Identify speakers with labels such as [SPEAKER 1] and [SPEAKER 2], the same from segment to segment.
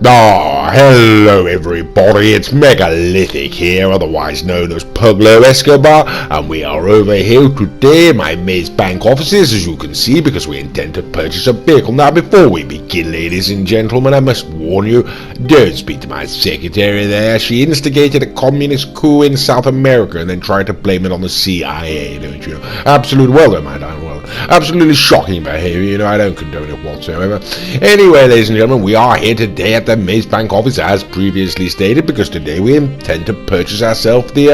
[SPEAKER 1] Oh, hello everybody, it's Megalithic here, otherwise known as Pablo Escobar, and we are over here today in my Maze Bank offices, as you can see, because we intend to purchase a vehicle. Now, before we begin, ladies and gentlemen, I must warn you, don't speak to my secretary there. She instigated a communist coup in South America and then tried to blame it on the CIA, don't you know? Absolutely shocking behavior, I don't condone it whatsoever. Anyway, ladies and gentlemen, we are here today at the Maze Bank office as previously stated, because today we intend to purchase ourselves the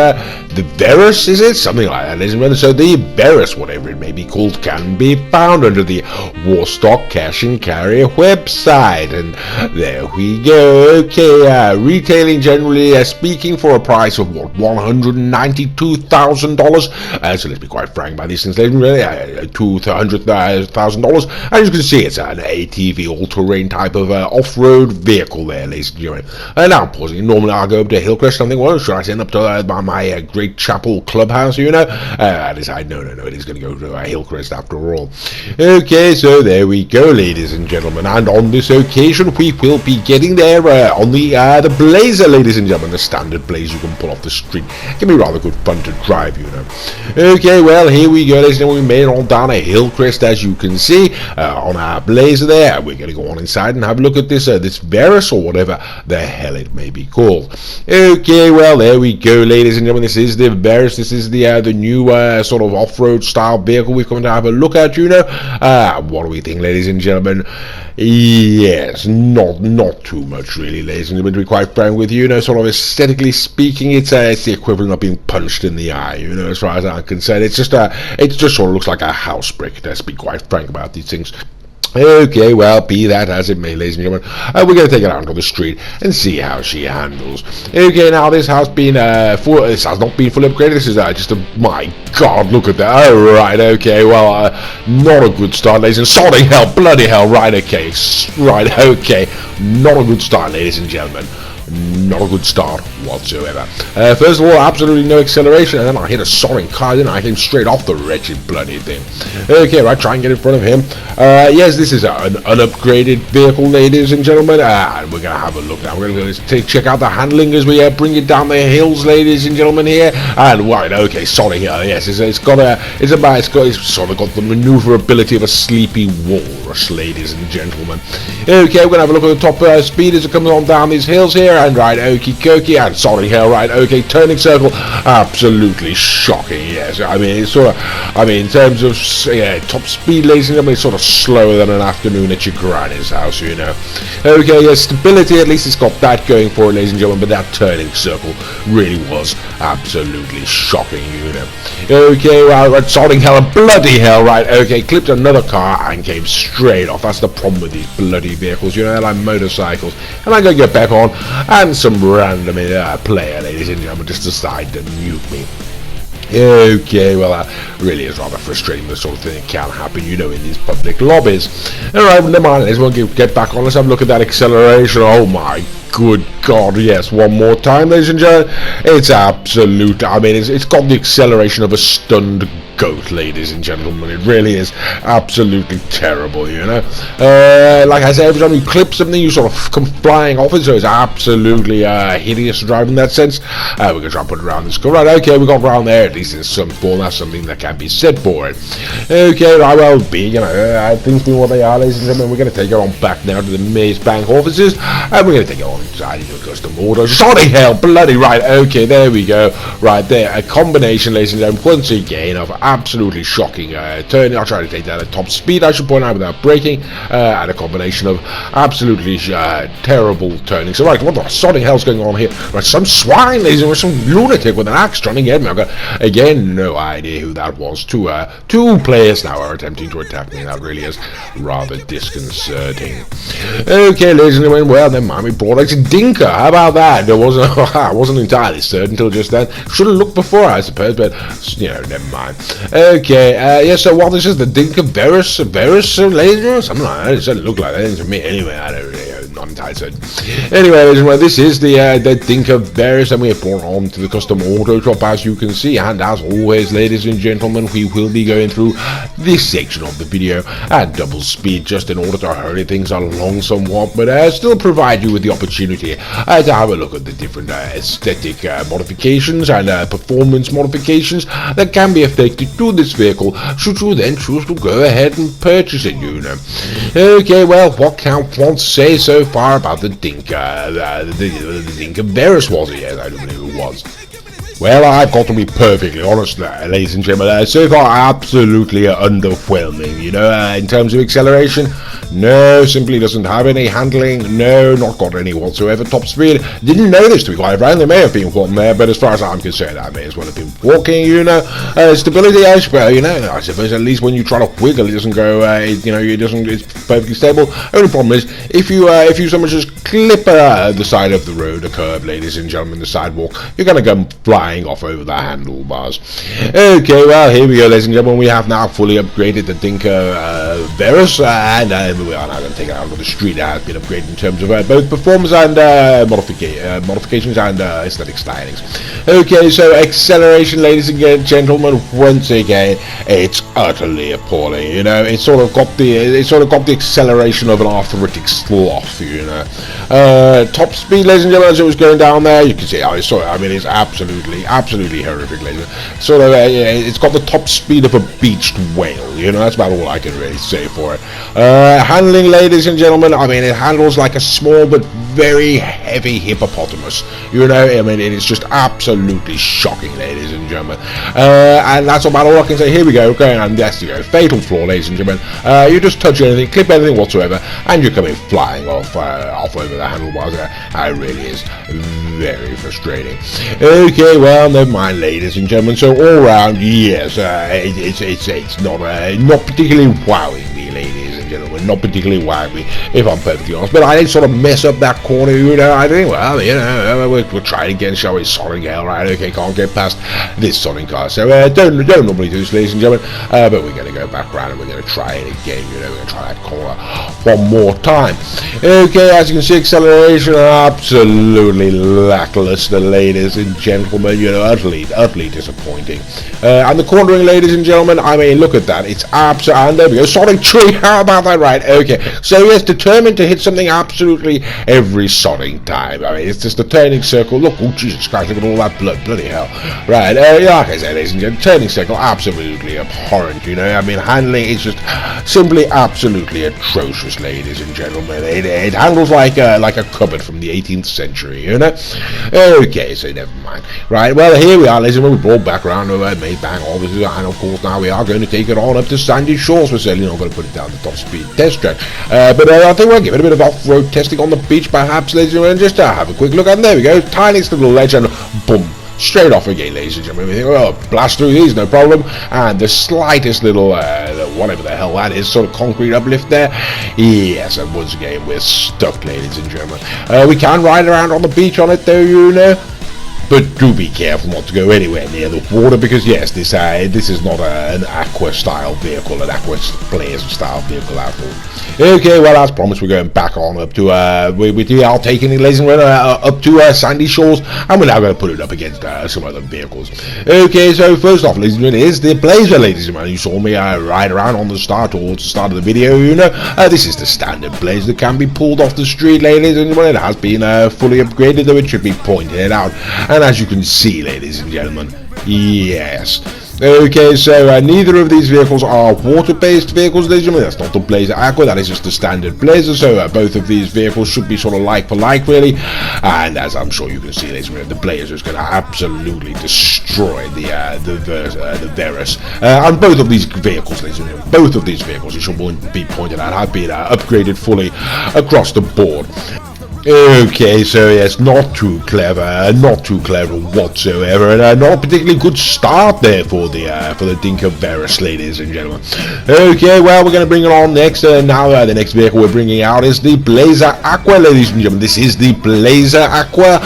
[SPEAKER 1] Verus, is it? Something like that, ladies and gentlemen. So the Verus, whatever it may be called, can be found under the Warstock Cash and Carry website, and there we go. Okay, retailing generally speaking for a price of what, $192,000. So let's be quite frank about these things, ladies and gentlemen. $200,000. As you can see, it's an ATV all-terrain type of off-road vehicle there, ladies and gentlemen. Now I'm pausing. Normally I'll go up to Hillcrest and think, well, should I send up to my Great Chapel clubhouse, I decide, no, it is going to go to Hillcrest after all. Okay, so there we go, ladies and gentlemen, and on this occasion we will be getting there on the Blazer, ladies and gentlemen, the standard Blazer you can pull off the street. It can be rather good fun to drive, Okay, well, here we go, ladies and gentlemen. We made it on down a Hillcrest, as you can see, on our Blazer there. We're going to go on inside and have a look at this Verus, or whatever the hell it may be called. Okay, well, there we go, ladies and gentlemen. This is the Verus. This is the new sort of off-road style vehicle we've come to have a look at, what do we think, ladies and gentlemen? Yes, not too much really, ladies and gentlemen, to be quite frank with you, sort of aesthetically speaking, it's the equivalent of being punched in the eye, as far as I'm concerned. It just sort of looks like a house brick, let's be quite frank about these things. Okay, well, be that as it may, ladies and gentlemen, we're going to take it out onto the street and see how she handles. Okay, now this has been this has not been fully upgraded. This is just my God, look at that. All right, okay, well, not a good start, ladies and sodding hell, bloody hell. Right, okay, not a good start, ladies and gentlemen. Not a good start whatsoever. First of all, absolutely no acceleration, and then I hit a soaring car, then I came straight off the wretched bloody thing. Okay, right, try and get in front of him. Yes, this is an unupgraded vehicle, ladies and gentlemen, and we're going to have a look now. We're going to check out the handling as we bring it down the hills, ladies and gentlemen, here. And right, okay, sorry, yes, it's sort of got the maneuverability of a sleepy walrus, ladies and gentlemen. Okay, we're going to have a look at the top speed as it comes on down these hills here. And right, okie dokie, and sorry hell, right, okay, turning circle, absolutely shocking, yes. I mean, it's sort of, in terms of top speed, ladies and gentlemen, it's sort of slower than an afternoon at your granny's house, Okay, yes, stability, at least it's got that going for it, ladies and gentlemen, but that turning circle really was absolutely shocking, Okay, well, right, sorry hell, bloody hell, right, okay, clipped another car and came straight off. That's the problem with these bloody vehicles, they're like motorcycles. And I'm going to get back on, and some random player, ladies and gentlemen, just decided to nuke me. Okay, well, that really is rather frustrating, the sort of thing that can happen, in these public lobbies. Alright, well, never mind, let's get back on. Let's have a look at that acceleration. Oh my good God, yes, one more time, ladies and gentlemen. It's absolute, it's got the acceleration of a stunned goat, ladies and gentlemen. It really is absolutely terrible, like I said, every time you clip something, you sort of come flying off it, so it's absolutely hideous to drive in that sense. We're going to try and put it around this car. Right, okay, we got around there, at least in some form. That's something that can be said for it. Okay, right, well, things being what they are, ladies and gentlemen, we're going to take it on back now to the Maze Bank offices, and we're going to take it on inside into a custom order. Sorry hell, bloody right, okay, there we go. Right there, a combination, ladies and gentlemen, once again, of absolutely shocking turning. I'll try to take that at top speed, I should point out, without braking, and a combination of absolutely terrible turning. So right, what the sodding hell's going on here? Right, some swine, ladies and gentlemen, some lunatic with an axe trying to get me. I've got, again, no idea who that was. Two players now are attempting to attack me. That really is rather disconcerting. Okay, ladies and gentlemen, well, never mind, we brought out Dinka. How about that? I wasn't entirely certain until just then. Should have looked before, I suppose, but never mind. Okay, yes, so what this is, the Dinka Verus, ladies and gentlemen, something like that. It doesn't look like that to me anyway. I don't really not entirely certain. Anyway, ladies and gentlemen, this is the Dinka Verus, and we have brought on to the custom auto shop, as you can see. And as always, ladies and gentlemen, we will be going through this section of the video at double speed, just in order to hurry things along somewhat, but still provide you with the opportunity to have a look at the different aesthetic modifications and performance modifications that can be affected to this vehicle, should you then choose to go ahead and purchase it, you know. Okay, well, what can one say so far about the Dinka, the Dinka Verus, was it? Yes, I do believe it was. Well, I've got to be perfectly honest, ladies and gentlemen, so far absolutely underwhelming, you know, in terms of acceleration. No, simply doesn't have any handling. No, not got any whatsoever. Top speed, didn't know this, to be quite frank. There may have been one there, but as far as I'm concerned, I may as well have been walking, you know. Stability, I suppose, you know, I suppose at least when you try to wiggle, it doesn't go, you know, it's perfectly stable. Only problem is, if you so much as clip the side of the road, a curb, ladies and gentlemen, the sidewalk, you're going to come flying off over the handlebars. Okay, well, here we go, ladies and gentlemen. We have now fully upgraded the Dinka Verus, and we are now going to take it out of the street. It has been upgraded in terms of both performance and modifications and aesthetic stylings. Okay, so acceleration, ladies and gentlemen, once again, it's utterly appalling. You know, it's sort of got the acceleration of an arthritic sloth. You know, top speed, ladies and gentlemen, as it was going down there, you can see. I mean, it's absolutely horrific, ladies. Sort of, it's got the top speed of a beached whale. You know, that's about all I can really say for it. Handling, ladies and gentlemen, I mean, it handles like a small but very heavy hippopotamus. You know, I mean, it is just absolutely shocking, ladies and gentlemen. And that's about all I can say. Here we go, okay, and that's the fatal flaw, ladies and gentlemen. You just touch anything, clip anything whatsoever, and you're coming flying off over the handlebars. It really is very frustrating. Okay, well, never mind, ladies and gentlemen. So all round, yes, it's not particularly wowing me, ladies and gentlemen, not particularly wowing, if I'm perfectly honest. But I did sort of mess up that corner, you know. I think, well, you know, we'll try it again, shall we? Sonic hell, right? Okay, can't get past this Sonic car, so don't normally do this, ladies and gentlemen. But we're going to go back around and we're going to try it again. You know, we're going to try that corner one more time. Okay, as you can see, acceleration absolutely lackluster, ladies and gentlemen. You know, utterly disappointing. And the cornering, ladies and gentlemen, I mean, look at that. It's absolutely, and there we go, Sonic tree. How about that, right? Okay, so yes, determined to hit something absolutely every Sonic time. I mean, it's just a turning circle. Look, oh Jesus Christ, look at all that blood, bloody hell. Right, like I said, ladies and gentlemen, turning circle, absolutely abhorrent. You know, I mean, handling is just simply absolutely atrocious, ladies and gentlemen. It handles like a cupboard from the 18th century, you know. Okay, so never mind. Right, well, here we are, ladies and gentlemen. We brought back around over made bang, obviously, and of course now we are going to take it on up to Sandy Shores. We're certainly not going to put it down the top speed test track, but I think we'll give it a bit of off-road testing on the beach, perhaps, ladies and gentlemen, just to have a quick look. And there we go, tiniest little ledge, and boom, straight off again, ladies and gentlemen. We think, well, blast through these, no problem. And the slightest little, whatever the hell that is, sort of concrete uplift there. Yes, and once again, we're stuck, ladies and gentlemen. We can ride around on the beach on it, though, you know. But do be careful not to go anywhere near the water, because yes, this is not an aqua style vehicle, an aqua players style vehicle at all. Okay, well, as promised, we're going back on up to we are taking it, ladies and gentlemen, up to Sandy Shores, and we're now going to put it up against some other vehicles. Okay, so first off, ladies and gentlemen, is the Blazer, ladies and gentlemen. You saw me ride around on the start towards the start of the video, you know. This is the standard Blazer that can be pulled off the street, ladies and gentlemen. It has been fully upgraded, though it should be pointed out. And as you can see, ladies and gentlemen, yes. Okay, so neither of these vehicles are water-based vehicles, ladies and gentlemen. That's not the Blazer Aqua, that is just the standard Blazer. So both of these vehicles should be sort of like for like, really. And as I'm sure you can see, ladies and gentlemen, the Blazer is going to absolutely destroy the Verus. And both of these vehicles, ladies and gentlemen, both of these vehicles, it should be pointed out, have been upgraded fully across the board. Okay, so yes, not too clever whatsoever, and not a particularly good start there for the Dinka Verus, ladies and gentlemen. Okay, well, we're going to bring it on next. Now, the next vehicle we're bringing out is the Blazer Aqua, ladies and gentlemen. This is the Blazer Aqua.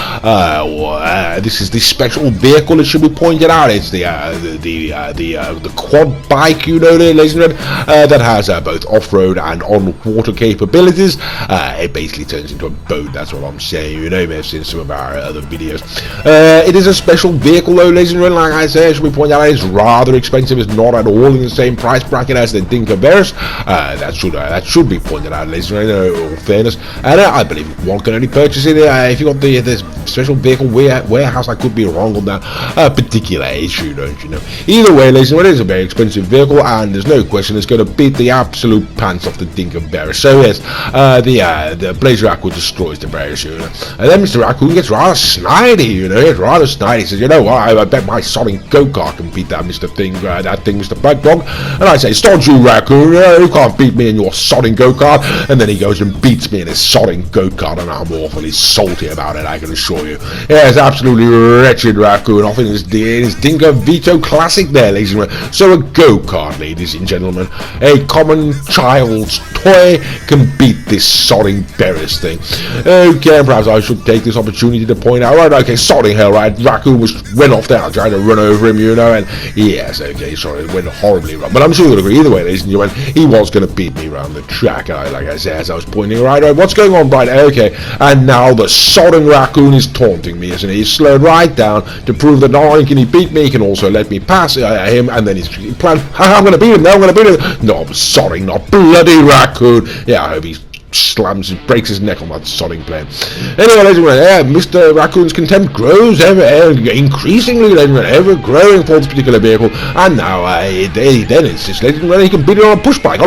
[SPEAKER 1] This is the special vehicle. It should be pointed out. It's the quad bike, you know, there, ladies and gentlemen, that has both off-road and on-water capabilities. It basically turns into a boat. That's what I'm saying. You know, you may have seen some of our other videos. It is a special vehicle, though, ladies and gentlemen. Like I said, should we point out, it's rather expensive. It's not at all in the same price bracket as the Dinka Verus. That should be pointed out, ladies and gentlemen, in all fairness. And I believe one can only purchase it if you got the special vehicle warehouse. I could be wrong on that particular issue, don't you know? Either way, ladies and gentlemen, it is a very expensive vehicle, and there's no question it's going to beat the absolute pants off the Dinka Verus. So yes, the Blazer Aqua destroys the Verus, you know. And then Mr. Raccoon gets rather snidey, you know. It's rather snidey. He says, you know what, I bet my Sonic go-kart can beat that Mr. Mr. Bug Dog. And I say, stod you, Raccoon, you can't beat me in your Sonic go-kart. And then he goes and beats me in his Sonic go-kart, and I'm awfully salty about it, I can assure you. Yeah, it's absolutely wretched, Raccoon. I think it's Dinka Vito Classic there, ladies and gentlemen. So a go-kart, ladies and gentlemen, a common child's toy, can beat this Sonic Verus thing. Okay, perhaps I should take this opportunity to point out, right, okay, sorry, hell, right, Raccoon went off there, trying to run over him, you know, and yes, okay, sorry, it went horribly wrong, but I'm sure you'll agree, either way, ladies and gentlemen, he was going to beat me around the track, and like I said, as I was pointing, right, what's going on, right, okay, and now the sodding Raccoon is taunting me, isn't he? He's slowed right down to prove that not only can he beat me, he can also let me pass him, and then he's planned, I'm going to beat him, I'm going to beat him, no, I'm sorry, not bloody Raccoon, yeah, I hope he's breaks his neck on that sodding plane. Anyway, ladies and gentlemen, Mr. Raccoon's contempt grows increasingly, ladies and gentlemen, ever growing for this particular vehicle, and now then insists, ladies and gentlemen, he can beat it on a push bike,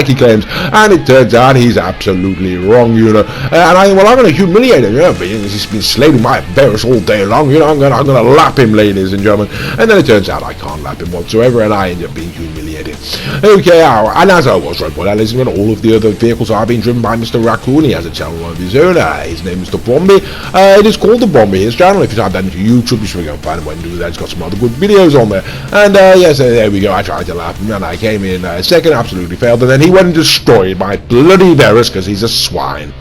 [SPEAKER 1] he claims, and it turns out he's absolutely wrong, you know. And I'm going to humiliate him, you know, he's been slaving my Verus all day long, you know, I'm going to lap him, ladies and gentlemen, and then it turns out I can't lap him whatsoever, and I end up being humiliated. Okay, and as I was right, ladies and gentlemen, all of the other vehicles are being driven by Mr. Raccoon. He has a channel of his own. His name is the Bromby. It is called the Bromby, his channel. If you type that into YouTube, you should go and find him when you do that. He's got some other good videos on there. And yes, there we go. I tried to laugh him, and I came in second, absolutely failed, and then he went and destroyed my bloody Verus because he's a swine.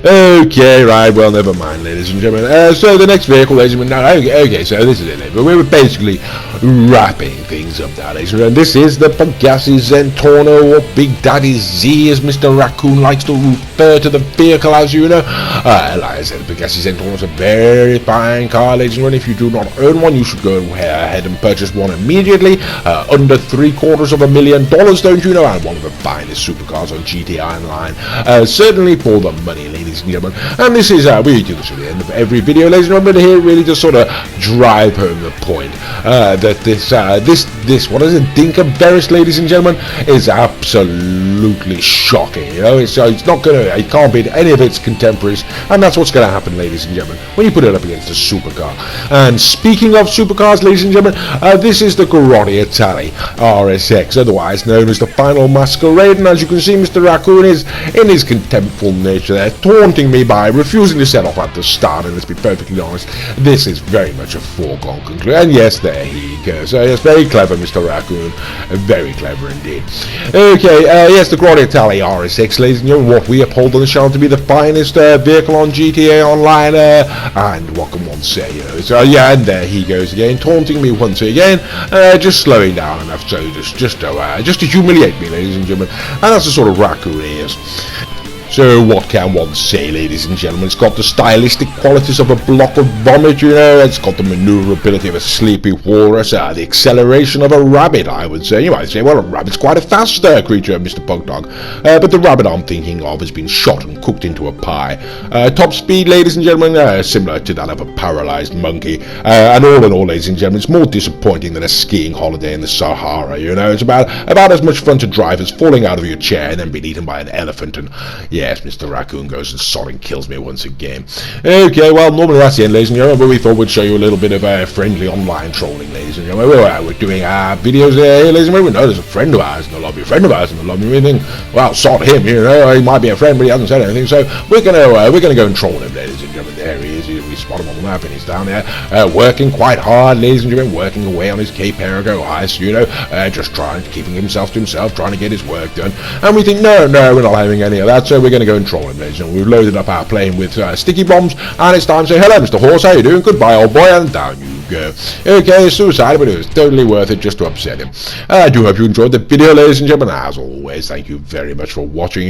[SPEAKER 1] Okay, right, well, never mind, ladies and gentlemen. So the next vehicle, ladies and gentlemen, okay, so this is it, but we were basically wrapping things up now, ladies and gentlemen. This is the Pegasi Zentorno, or Big Daddy Z, as Mr. Raccoon likes to refer to the vehicle, as you know. Like I said, the Pegasi Zentorno is a very fine car, ladies and gentlemen. If you do not own one, you should go ahead and purchase one immediately. Under $750,000, don't you know, and one of the finest supercars on GTI Online. Certainly for the money, ladies and gentlemen. And this is, we do this at the end of every video, ladies and gentlemen, here really just sort of drive home the point that this what is it, Dinka Verus, ladies and gentlemen, is absolutely shocking. You know, it's not gonna, it can't beat any of its contemporaries, and that's what's gonna happen, ladies and gentlemen, when you put it up against a supercar. And speaking of supercars, ladies and gentlemen, this is the Grotti Italy RSX, otherwise known as the Final Masquerade, and as you can see, Mr. Raccoon is, in his contemptful nature there, taunting me by refusing to set off at the start, and let's be perfectly honest, this is very much a foregone conclusion. And yes, there he goes. Yes, very clever, Mr. Raccoon. Very clever indeed. Okay, yes, the Grotti Italy RSX, ladies and gentlemen, what we uphold on the channel to be the finest vehicle on GTA Online, and what can one say, you know. So yeah, and there he goes again, taunting me once again, just slowing down enough so just to humiliate me, ladies and gentlemen. And that's the sort of Raccoon he is. So what can one say, ladies and gentlemen? It's got the stylistic qualities of a block of vomit, you know. It's got the maneuverability of a sleepy walrus, the acceleration of a rabbit, I would say. You might say, well, a rabbit's quite a fast creature, Mr. Pug Dog. But the rabbit I'm thinking of has been shot and cooked into a pie. Top speed, ladies and gentlemen, similar to that of a paralyzed monkey. And all in all, ladies and gentlemen, it's more disappointing than a skiing holiday in the Sahara, you know. It's about as much fun to drive as falling out of your chair and then being eaten by an elephant. And yeah, yes, Mr. Raccoon goes and sodding kills me once again. Okay, well, normally that's the end, ladies and gentlemen, but we thought we'd show you a little bit of friendly online trolling, ladies and gentlemen. We're doing our videos here, ladies and gentlemen. We know there's a friend of ours in the lobby, we think, well, sod him, he might be a friend, but he hasn't said anything, so we're gonna go and troll him, ladies and gentlemen. There he is. We spot him on the map, and he's down there, working quite hard, ladies and gentlemen, working away on his Cape Perigo heist, just keeping himself to himself, trying to get his work done. And we think, no, we're not having any of that, so we're going to go and troll him, ladies and gentlemen. We've loaded up our plane with sticky bombs, and it's time to say, hello, Mr. Horse, how you doing? Goodbye, old boy, and down you go. Okay, suicide, but it was totally worth it just to upset him. I do hope you enjoyed the video, ladies and gentlemen. As always, thank you very much for watching,